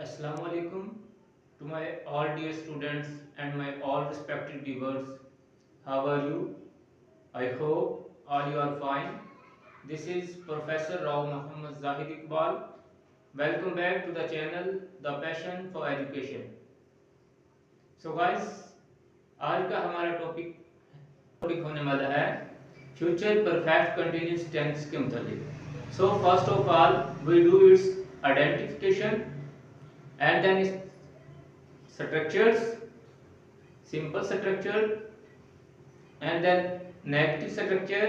Assalamu alaikum to my all dear students and my all respected viewers. How are you? I hope all you are fine. This is Professor Rao Muhammad Zahid Iqbal. Welcome back to the channel The Passion for Education. So guys, आज का हमारा topic होने वाला है future perfect continuous tense के मुताबिक. So first of all we do its identification and then structures, simple structure, and then negative structure,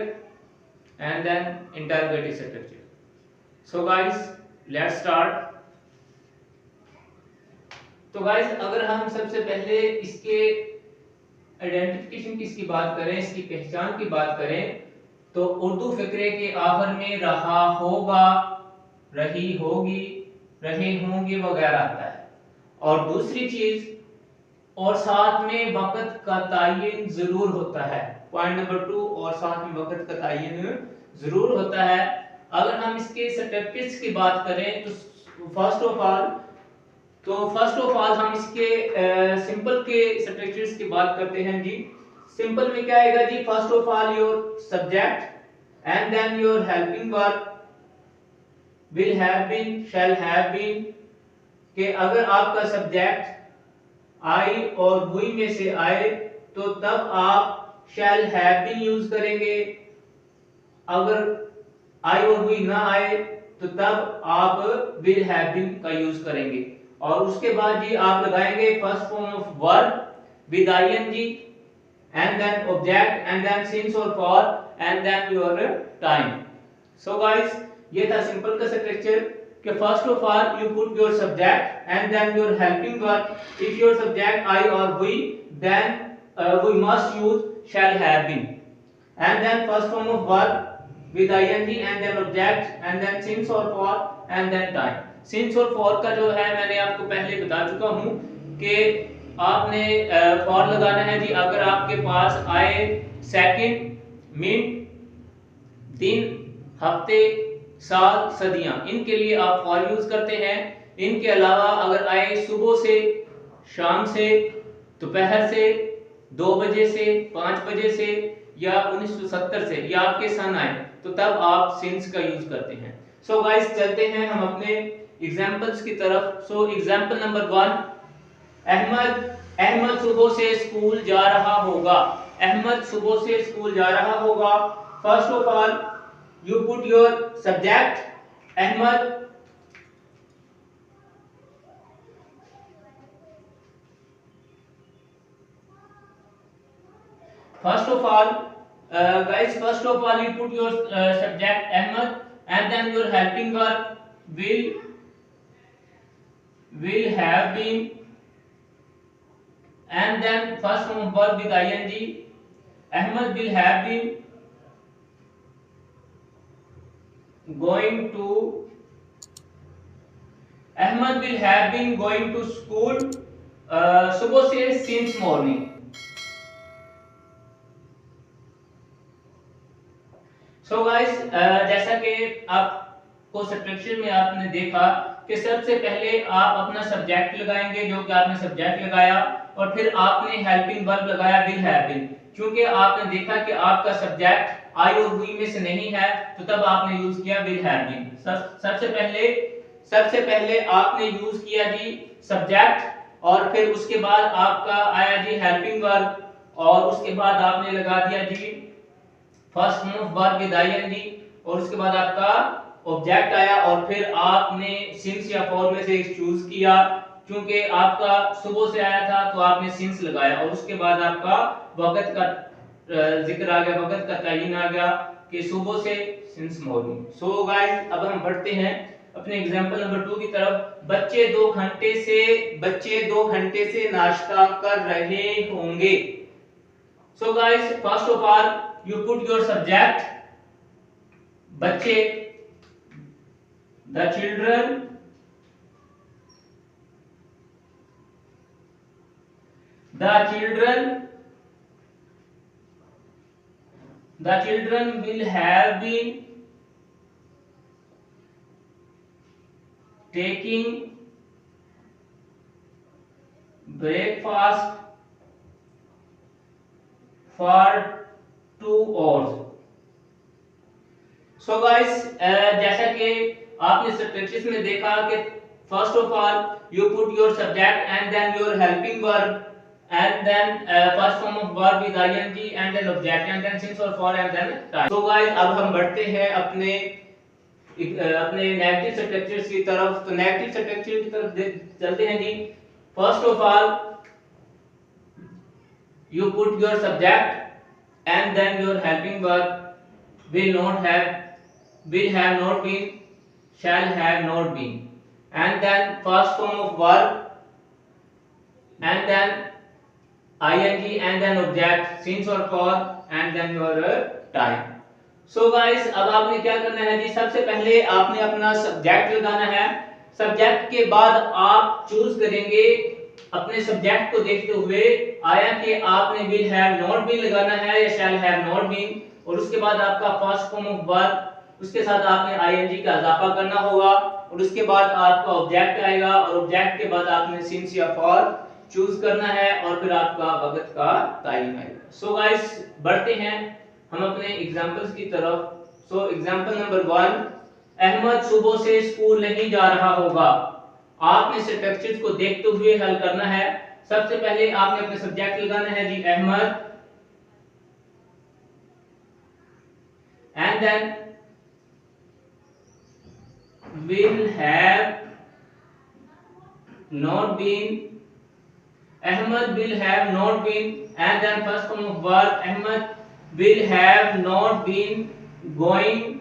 and then interrogative structure. So guys, let's start. तो guys, अगर हम सबसे पहले इसके आइडेंटिफिकेशन की इसकी बात करें, इसकी पहचान की बात करें, तो उर्दू फिक्रे के आखिर में रहा होगा, रही होगी, रहे होंगे वगैरह आता है. और दूसरी चीज, और साथ में वक्त का तायन जरूर होता है. पॉइंट नंबर 2, और साथ में वक्त का तायन जरूर होता है. अगर हम इसके स्ट्रक्चर्स की बात करें तो फर्स्ट ऑफ ऑल हम इसके सिंपल के स्ट्रक्चर्स की बात करते हैं जी. सिंपल में क्या आएगा जी? First of all your subject and then your helping verb, will have been, shall have been. कि अगर आपका सब्जेक्ट आई और वी में से आए तो तब आप शैल हैव बीन यूज करेंगे. अगर आई और वी ना आए तो तब आप विल हैव बीन का यूज करेंगे. और उसके बाद जी आप लगाएंगे first form of verb with ING and then object and then since और for and then your time. So guys, ये था सिंपल का स्ट्रक्चर कि first of all you put your subject and then your helping verb. If your subject I or we, then we must use shall have been, and then first form of verb with ing and then object and then since or for and then time. since और for का जो है मैंने आपको पहले बता चुका हूँ कि आपने for लगाना है जी. अगर आपके पास आए सेकंड, मिनट, दिन, हफ्ते, साल, सदियां, इनके लिए आप फॉर यूज करते हैं. इनके अलावा अगर आए सुबह से, शाम से, दोपहर से, 2 बजे से, 5 बजे से या 1970 से या आपके सन आए तो तब आप सिंस का यूज करते हैं. सो गाइस, चलते हैं हम अपने एग्जांपल्स की तरफ. सो एग्जांपल नंबर 1, अहमद सुबह से स्कूल जा रहा होगा. अहमद सुबह से स्कूल जा रहा होगा. First of all you put your subject Ahmad, first of all you put your subject Ahmad and then your helping verb will have been and then first form of verb with ing. Ahmad will have been going to, Ahmad will have been going to school सुबह से since morning. So guys, जैसा कि आपको structure में आपने देखा कि सबसे पहले आप अपना सब्जेक्ट लगाएंगे जो कि आपने सब्जेक्ट लगाया और फिर आपने हेल्पिंग वर्ब लगाया विल हैव बीन. क्योंकि आपने देखा कि आपका सब्जेक्ट आई और वी में से नहीं है तो तब आपने यूज किया विल हैव बीन. सबसे पहले आपने यूज किया जी सब्जेक्ट और फिर उसके बाद आपका आया जी हेल्पिंग वर्ब और उसके बाद आपने लगा दिया जी first form of verb with ING और उसके बाद आपका ऑब्जेक्ट आया और फिर आपने सिंस या फॉर में से एक चूज किया. क्योंकि आपका सुबह से आया था तो आपने सिंस लगाया और उसके बाद आपका वक्त का जिक्र आ गया, वक्त का तयन आ गया कि सुबह से सिंस मॉर्निंग. सो गाइस, अब हम बढ़ते हैं अपने एग्जांपल नंबर 2 की तरफ. बच्चे 2 घंटे से नाश्ता कर रहे होंगे. So guys, first of all you put your subject बच्चे, the children, the children will have been taking breakfast for 2 hours. So guys, जैसा कि आपने स्ट्रक्चर्स में देखा कि first of all you put your subject and then your helping verb and then first form of verb with ing and then object and then since or for and then time. So guys, अब हम बढ़ते हैं अपने negative structures की तरफ। तो negative structure की तरफ चलते हैं जी। First of all you put your subject and then your helping verb will not have, will have not been, shall have not been, and then first form of verb and then ing and then object since or for and then your time. So guys, अब आपने क्या करना है जी, सबसे पहले आपने अपना subject लगाना है। सब्जेक्ट के बाद आप चूज करेंगे अपने सब्जेक्ट को देखते हुए आया कि आपने विल हैव नॉट बीन लगाना है या शैल हैव नॉट बीन, और उसके बाद आपका फर्स्ट फॉर्म ऑफ वर्ब, उसके साथ आपने आईएनजी का इजाफा करना होगा, और उसके बाद आपका ऑब्जेक्ट आएगा, और ऑब्जेक्ट के बाद आपने सिंस या फॉर चूज करना है, और फिर आपका वक्त का तायीन आएगा। सो गाइस, बढ़ते हैं हम अपने एग्जांपल्स की तरफ। सो एग्जांपल नंबर 1, अहमद सुबह से स्कूल नहीं जा रहा होगा। आपने स्ट्रक्चर्स को देखते हुए हल करना है। सबसे पहले आपने अपने सब्जेक्ट लगाना है जी Ahmed, and then will have not been, Ahmad will have not been, and then first form of verb Ahmad will have not been going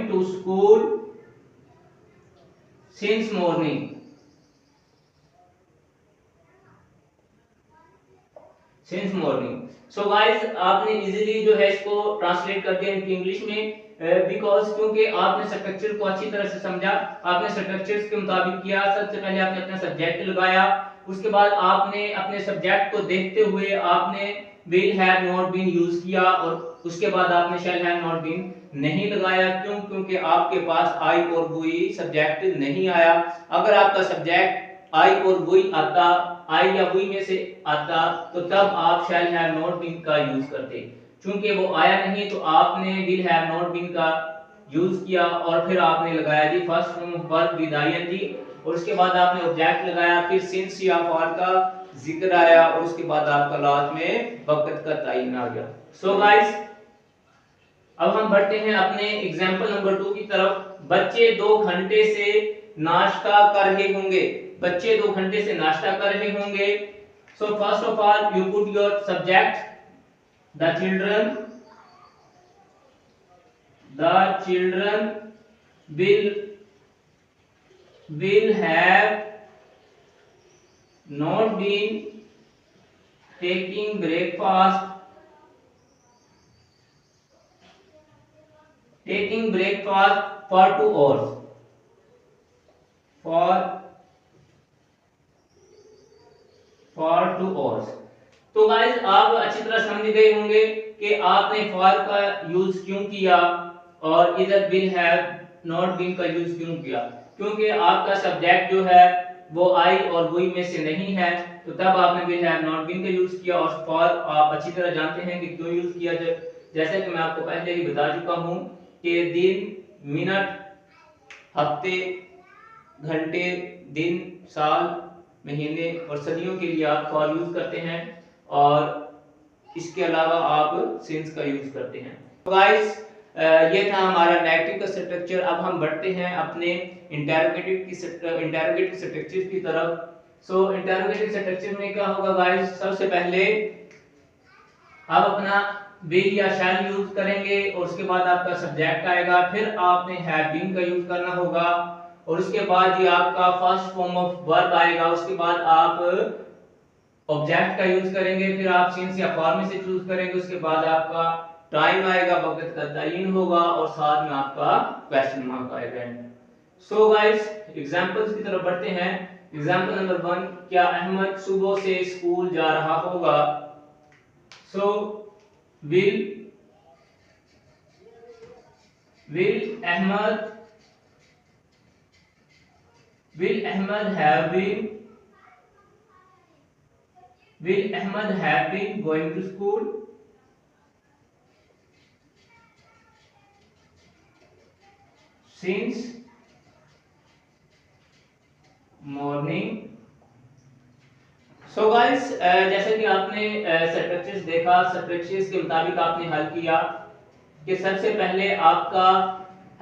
to school since morning. Since morning. So guys, आपने easily जो है इसको translate कर दिया इनकी English में, because क्योंकि आपने स्ट्रक्चर को अच्छी तरह से समझा, आपने स्ट्रक्चर्स के मुताबिक किया। सबसे पहले आपने अपना सब्जेक्ट लगाया, उसके बाद आपने अपने सब्जेक्ट को देखते हुए आपने will have not been use किया, और उसके बाद आपने शैल हैव नॉट बीन नहीं लगाया। क्यों? क्योंकि आपके पास आई और वुई सब्जेक्ट नहीं आया। अगर आपका सब्जेक्ट आई और वुई आता, आई या वुई में से आता, तो तब आप शैल हैव नॉट बीन का यूज करते। चूंकि वो आया नहीं तो आपने विल हैव नॉट बीन का यूज किया, और फिर आपने लगाया जी first form of verb with ING, और उसके बाद आपने ऑब्जेक्ट लगाया, फिर सिंस या फॉर का जिक्र आया, और उसके बाद आपका लास्ट में वक्त का तायीन आ गया। सो गाइस, अब हम बढ़ते हैं अपने एग्जांपल नंबर 2 की तरफ। बच्चे 2 घंटे से नाश्ता कर रहे होंगे। बच्चे 2 घंटे से नाश्ता कर रहे होंगे। So first of all you put your subject, the children will have not been taking breakfast for 2 hours. For 2 hours. तो गाइस, आप अच्छी तरह समझ गए होंगे कि आपने फॉर का यूज क्यों किया और इधर विल हैव नॉट बीन का यूज क्यों किया। क्योंकि आपका सब्जेक्ट जो है वो आई और वुई में से नहीं है, तो तब आपने विल हैव नॉट बीन का यूज किया। और फॉर आप अच्छी तरह जानते हैं कि क्यों यूज किया। जैसे कि मैं आपको पहले ही बता चुका हूं कि दिन, मिनट, हफ्ते, घंटे, दिन, साल, महीने और सदियों के लिए आप फॉर यूज करते हैं, और इसके अलावा आप सिंस का यूज करते हैं। तो गाइस, ये था हमारा नेगेटिव का स्ट्रक्चर। अब हम बढ़ते हैं अपने इंटरोगेटिव स्ट्रक्चर की तरफ। सो इंटरोगेटिव स्ट्रक्चर में क्या होगा गाइस, सबसे पहले आप अपना विल या शैल यूज करेंगे, और उसके बाद आपका सब्जेक्ट आएगा, फिर आपने हैव बीन का यूज करना होगा, और उसके बाद ये आपका फर्स्ट फॉर्म ऑफ वर्ब आएगा, उसके बाद आप ऑब्जेक्ट का यूज करेंगे, फिर आप सिंस या फॉर में से चूज करेंगे, उसके बाद आपका टाइम आएगा, वक्त का तायीन होगा, और साथ में आपका क्वेश्चन मार्क आएगा। सो गाइस, एग्जांपल्स की तरफ बढ़ते हैं। एग्जांपल नंबर 1, क्या अहमद सुबह से स्कूल जा रहा होगा। So will Ahmad have been Will Ahmad have been going to school since morning? So guys जैसे कि आपने स्ट्रक्चर्स देखा, स्ट्रक्चर्स के मुताबिक आपने हल किया कि सबसे पहले आपका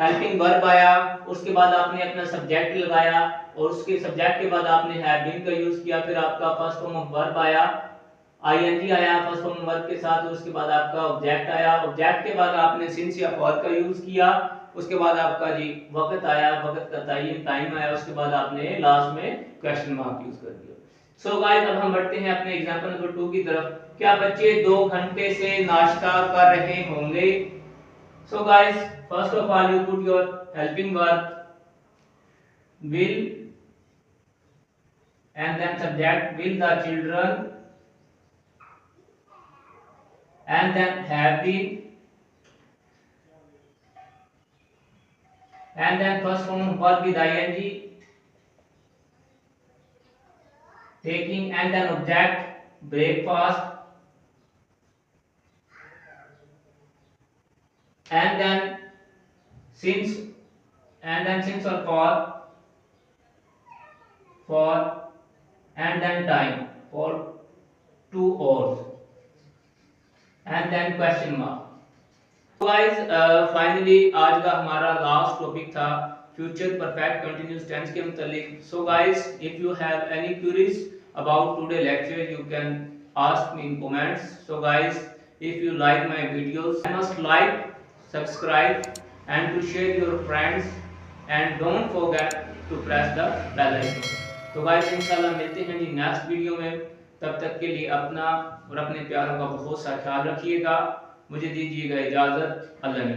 हेल्पिंग वर्ब आया, उसके बाद आपने अपना सब्जेक्ट लगाया और उसके सब्जेक्ट के बाद आपने हैव बीन का यूज किया, फिर आपका फर्स्ट फॉर्म ऑफ वर्ब आया, आईएनजी आया फर्स्ट फॉर्म वर्ब के साथ, और उसके बाद आपका ऑब्जेक्ट आया, ऑब्जेक्ट के बाद आपने सिंस या फॉर का यूज किया, उसके बाद आपका जी वक्त आया, वक्त का तयन टाइम आया, उसके बाद आपने लास्ट में क्वेश्चन मार्क यूज कर दिया। सो गाइस अब हम बढ़ते हैं अपने एग्जांपल नंबर 2 की तरफ। क्या बच्चे 2 घंटे से नाश्ता कर रहे होंगे? So guys first of all you put your helping verb will and then subject will the children and then have been and then first form verb with ing taking and then object breakfast and then since or for and then time for 2 hours and then question mark. So guys finally आज का हमारा last topic था future perfect continuous tense के मुतालिक। So guys if you have any queries about today lecture you can ask me in comments. So guys if you like my videos you must like, subscribe and to share your friends and don't forget to press the bell icon. तो guys इंशाल्लाह मिलते हैं जी next video में, तब तक के लिए अपना और अपने प्यारों का बहुत सा ख्याल रखिएगा। मुझे दीजिएगा इजाजत, अल्लाह ने